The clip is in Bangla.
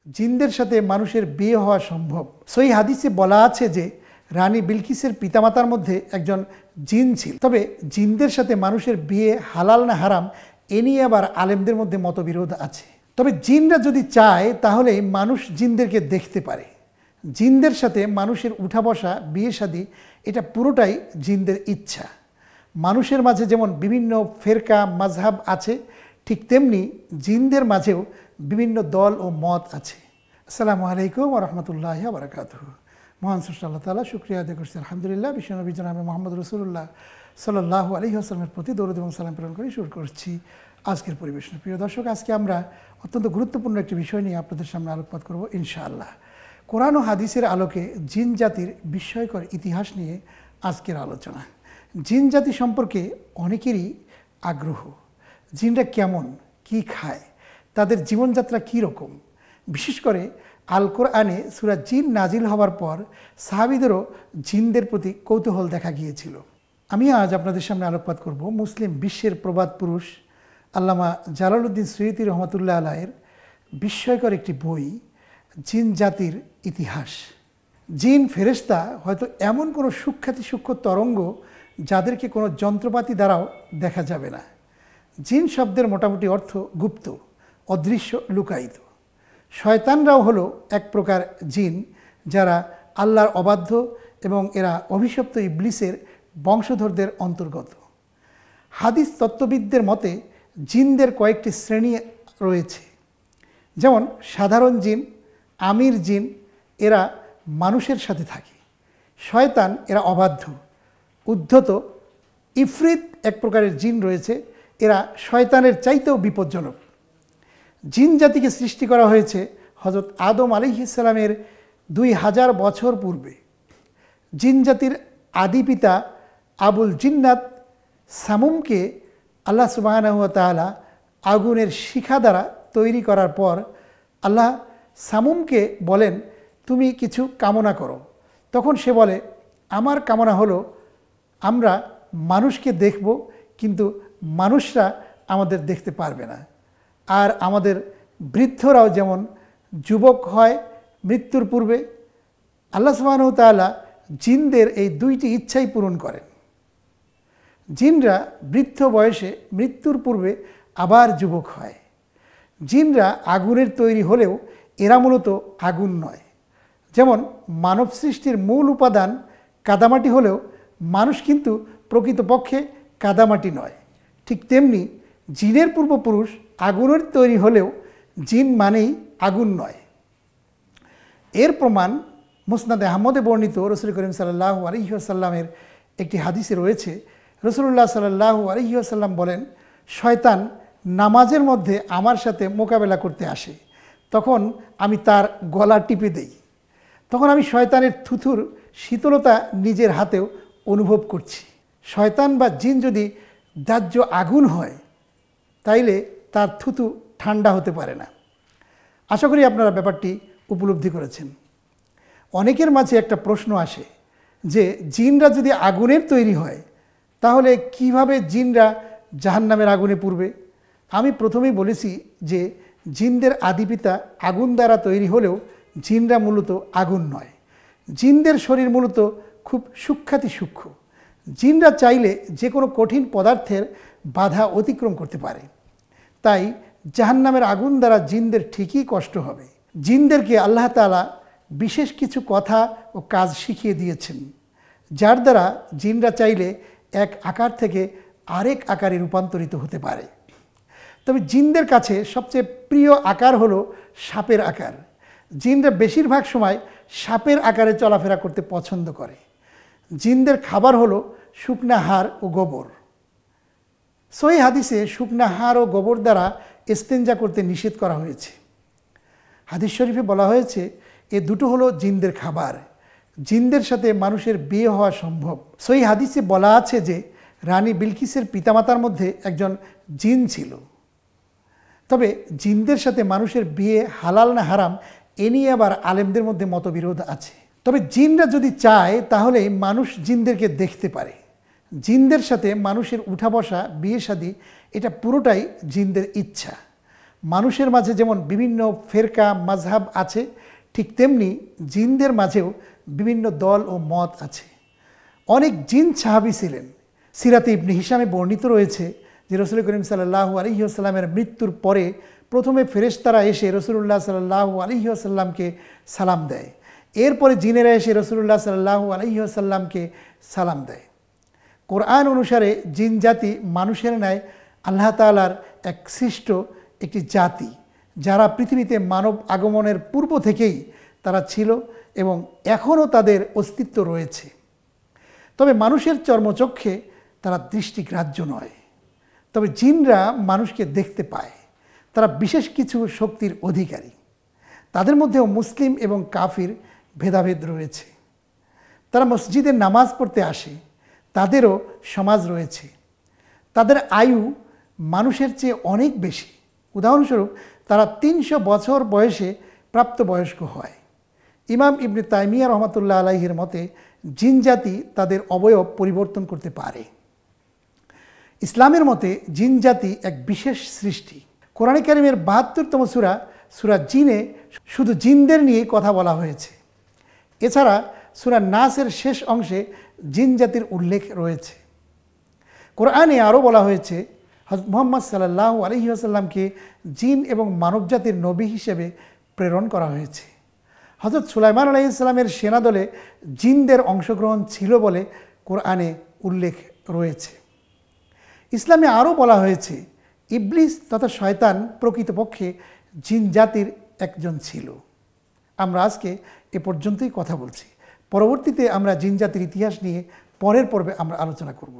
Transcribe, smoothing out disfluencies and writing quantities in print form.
জিনদের সাথে মানুষের বিয়ে হওয়া সম্ভব। সহিহ হাদিসে বলা আছে যে রানী বিলকিসের পিতামাতার মধ্যে একজন জিন ছিল। তবে জিনদের সাথে মানুষের বিয়ে হালাল না হারাম এ নিয়ে আবার আলেমদের মধ্যে মতবিরোধ আছে। তবে জিনরা যদি চায় তাহলে মানুষ জিনদেরকে দেখতে পারে। জিনদের সাথে মানুষের উঠা বসা, বিয়ে শাদী এটা পুরোটাই জিনদের ইচ্ছা। মানুষের মাঝে যেমন বিভিন্ন ফেরকা মাযহাব আছে, ঠিক তেমনি জিনদের মাঝেও বিভিন্ন দল ও মত আছে। আসসালামু আলাইকুম ওয়া রাহমাতুল্লাহি ওয়া বারাকাতুহু। মহান স্রষ্টা আল্লাহ তাআলা শুকরিয়া আদায় করছি আলহামদুলিল্লাহ। বিশ্বনবী জনাবে মুহাম্মদ রাসূলুল্লাহ সাল্লাল্লাহু আলাইহি ওয়াসাল্লামের প্রতি দরুদ এবং সালাম প্রেরণ করে শুরু করছি আজকের পরিবেশনা। প্রিয় দর্শক, আজকে আমরা অত্যন্ত গুরুত্বপূর্ণ একটি বিষয় নিয়ে আপনাদের সামনে আলোকপাত করব ইনশাআল্লাহ। কোরআন ও হাদিসের আলোকে জিন জাতির বিস্ময়কর ইতিহাস নিয়ে আজকের আলোচনা। জিন জাতি সম্পর্কে অনেকেরই আগ্রহ। জিনরা কেমন, কি খায়, তাদের জীবনযাত্রা কী রকম। বিশেষ করে আল কোরআনে সূরা জিন নাজিল হওয়ার পর সাহাবীদেরও জিনদের প্রতি কৌতূহল দেখা গিয়েছিল। আমি আজ আপনাদের সামনে আলোকপাত করব মুসলিম বিশ্বের প্রবাদ পুরুষ আল্লামা জালালউদ্দিন সুয়ুতী রহমতুল্লাহ আলাইহির বিস্ময়কর একটি বই, জিন জাতির ইতিহাস। জিন ফেরেশতা হয়তো এমন কোনো সূক্ষ্ম তরঙ্গ যাদেরকে কোনো যন্ত্রপাতি দ্বারাও দেখা যাবে না। জিন শব্দের মোটামুটি অর্থ গুপ্ত, অদৃশ্য, লুকায়িত। শয়তানরাও হলো এক প্রকার জিন যারা আল্লাহর অবাধ্য এবং এরা অভিশপ্ত ইবলিসের বংশধরদের অন্তর্গত। হাদিস তত্ত্ববিদদের মতে জিনদের কয়েকটি শ্রেণী রয়েছে, যেমন সাধারণ জিন, আমির জিন, এরা মানুষের সাথে থাকে। শয়তান, এরা অবাধ্য, উদ্ধত। ইফরিত এক প্রকারের জিন রয়েছে, এরা শয়তানের চাইতেও বিপজ্জনক। জিন জাতিকে সৃষ্টি করা হয়েছে হযরত আদম আলাইহিস সালামের 2000 বছর পূর্বে। জিন জাতির আদি পিতা আবুল জিন্নাত সামুমকে আল্লাহ সুবহানাহু ওয়া তাআলা আগুনের শিখা দ্বারা তৈরি করার পর আল্লাহ সামুমকে বলেন, তুমি কিছু কামনা করো। তখন সে বলে, আমার কামনা হলো আমরা মানুষকে দেখব, কিন্তু মানুষরা আমাদের দেখতে পারবে না। আর আমাদের বৃদ্ধরাও যেমন যুবক হয় মৃত্যুর পূর্বে, আল্লাহ সুবহানাহু ওয়া তাআলা জিনদের এই দুইটি ইচ্ছাই পূরণ করেন। জিনরা বৃদ্ধ বয়সে মৃত্যুর পূর্বে আবার যুবক হয়। জিনরা আগুনের তৈরি হলেও এরা মূলত আগুন নয়। যেমন মানব সৃষ্টির মূল উপাদান কাদামাটি হলেও মানুষ কিন্তু প্রকৃতপক্ষে কাদামাটি নয়। ঠিক তেমনি জিনের পূর্বপুরুষ আগুনের তৈরি হলেও জিন মানেই আগুন নয়। এর প্রমাণ মুসনাদে আহমদে বর্ণিত রাসূল করিম সাল্লাল্লাহু আলাইহি ওয়াসাল্লামের একটি হাদিসে রয়েছে। রাসূলুল্লাহ সাল্লাল্লাহু আলাইহি ওয়াসাল্লাম বলেন, শয়তান নামাজের মধ্যে আমার সাথে মোকাবেলা করতে আসে, তখন আমি তার গলা টিপে দেই। তখন আমি শয়তানের থুথুর শীতলতা নিজের হাতেও অনুভব করছি। শয়তান বা জিন যদি দাহ্য আগুন হয় তাইলে তার থুতু ঠান্ডা হতে পারে না। আশা করি আপনারা ব্যাপারটি উপলব্ধি করেছেন। অনেকের মাঝে একটা প্রশ্ন আসে যে জিনরা যদি আগুনের তৈরি হয় তাহলে কিভাবে জিনরা জাহান্নামের আগুনে পুড়বে। আমি প্রথমেই বলেছি যে জিনদের আদিপিতা আগুন দ্বারা তৈরি হলেও জিনরা মূলত আগুন নয়। জিনদের শরীর মূলত খুব সূক্ষ্ম। জিনরা চাইলে যে কোনো কঠিন পদার্থের বাধা অতিক্রম করতে পারে। তাই জাহান্নামের আগুন দ্বারা জিনদের ঠিকই কষ্ট হবে। জিনদেরকে আল্লাহ তাআলা বিশেষ কিছু কথা ও কাজ শিখিয়ে দিয়েছেন, যার দ্বারা জিনরা চাইলে এক আকার থেকে আরেক আকারে রূপান্তরিত হতে পারে। তবে জিনদের কাছে সবচেয়ে প্রিয় আকার হলো সাপের আকার। জিনরা বেশিরভাগ সময় সাপের আকারে চলাফেরা করতে পছন্দ করে। জিনদের খাবার হলো শুকনা হাড় ও গোবর। সহিহ হাদিসে শুকনা হাড় ও গোবর দ্বারা ইস্তেঞ্জা করতে নিষেধ করা হয়েছে। হাদিস শরীফে বলা হয়েছে এ দুটো হলো জিনদের খাবার। জিনদের সাথে মানুষের বিয়ে হওয়া সম্ভব। সহিহ হাদিসে বলা আছে যে রানী বিলকিসের পিতামাতার মধ্যে একজন জিন ছিল। তবে জিনদের সাথে মানুষের বিয়ে হালাল না হারাম এ নিয়ে আবার আলেমদের মধ্যে মতবিরোধ আছে। তবে জিনরা যদি চায় তাহলে মানুষ জিনদেরকে দেখতে পারে। জিনদের সাথে মানুষের উঠা বসা, বিয়ে শাদী এটা পুরোটাই জিনদের ইচ্ছা। মানুষের মাঝে যেমন বিভিন্ন ফেরকা মাযহাব আছে, ঠিক তেমনি জিনদের মাঝেও বিভিন্ন দল ও মত আছে। অনেক জিন সাহাবী ছিলেন। সিরাতে ইবনে হিশামে বর্ণিত রয়েছে যে রাসূল করিম সাল্লাল্লাহু আলাইহি ওয়াসাল্লামের মৃত্যুর পরে প্রথমে ফেরেশতারা এসে রাসূলুল্লাহ সাল্লাল্লাহু আলাইহি ওয়াসাল্লামকে সালাম দেয়, এরপরে জিনেরা এসে রাসূলুল্লাহ সাল্লাল্লাহু আলাইহি ওয়াসাল্লামকে সালাম দেয়। কোরআন অনুসারে জিন জাতি মানুষের ন্যায় আল্লাহ তাআলার এক সৃষ্ট একটি জাতি, যারা পৃথিবীতে মানব আগমনের পূর্ব থেকেই তারা ছিল এবং এখনও তাদের অস্তিত্ব রয়েছে। তবে মানুষের চর্মচক্ষে তারা দৃষ্টিগ্রাহ্য নয়। তবে জিনরা মানুষকে দেখতে পায়, তারা বিশেষ কিছু শক্তির অধিকারী। তাদের মধ্যেও মুসলিম এবং কাফির ভেদাভেদ রয়েছে। তারা মসজিদে নামাজ পড়তে আসে, তাদেরও সমাজ রয়েছে। তাদের আয়ু মানুষের চেয়ে অনেক বেশি। উদাহরণস্বরূপ তারা 300 বছর বয়সে প্রাপ্তবয়স্ক হয়। ইমাম ইবনে তাইমিয়া রহমাতুল্লাহ আলাইহির মতে জিন জাতি তাদের অবয়ব পরিবর্তন করতে পারে। ইসলামের মতে জিন জাতি এক বিশেষ সৃষ্টি। কোরআনে কারিমের ৭২তম সূরা সূরা জিনে শুধু জিনদের নিয়ে কথা বলা হয়েছে। এছাড়া সূরা নাসের শেষ অংশে জিন জাতির উল্লেখ রয়েছে। কোরআনে আরও বলা হয়েছে হযরত মুহাম্মদ সাল্লাল্লাহু আলাইহি ওয়াসাল্লামকে জিন এবং মানবজাতির নবী হিসেবে প্রেরণ করা হয়েছে। হযরত সুলাইমান আলাইহিস সালামের সেনাদলে জিনদের অংশগ্রহণ ছিল বলে কোরআনে উল্লেখ রয়েছে। ইসলামে আরও বলা হয়েছে ইবলিস তথা শয়তান প্রকৃতপক্ষে জিন জাতির একজন ছিল। আমরা আজকে এ পর্যন্তই কথা বলছি। পরবর্তীতে আমরা জিন জাতির ইতিহাস নিয়ে পরের পর্বে আমরা আলোচনা করব।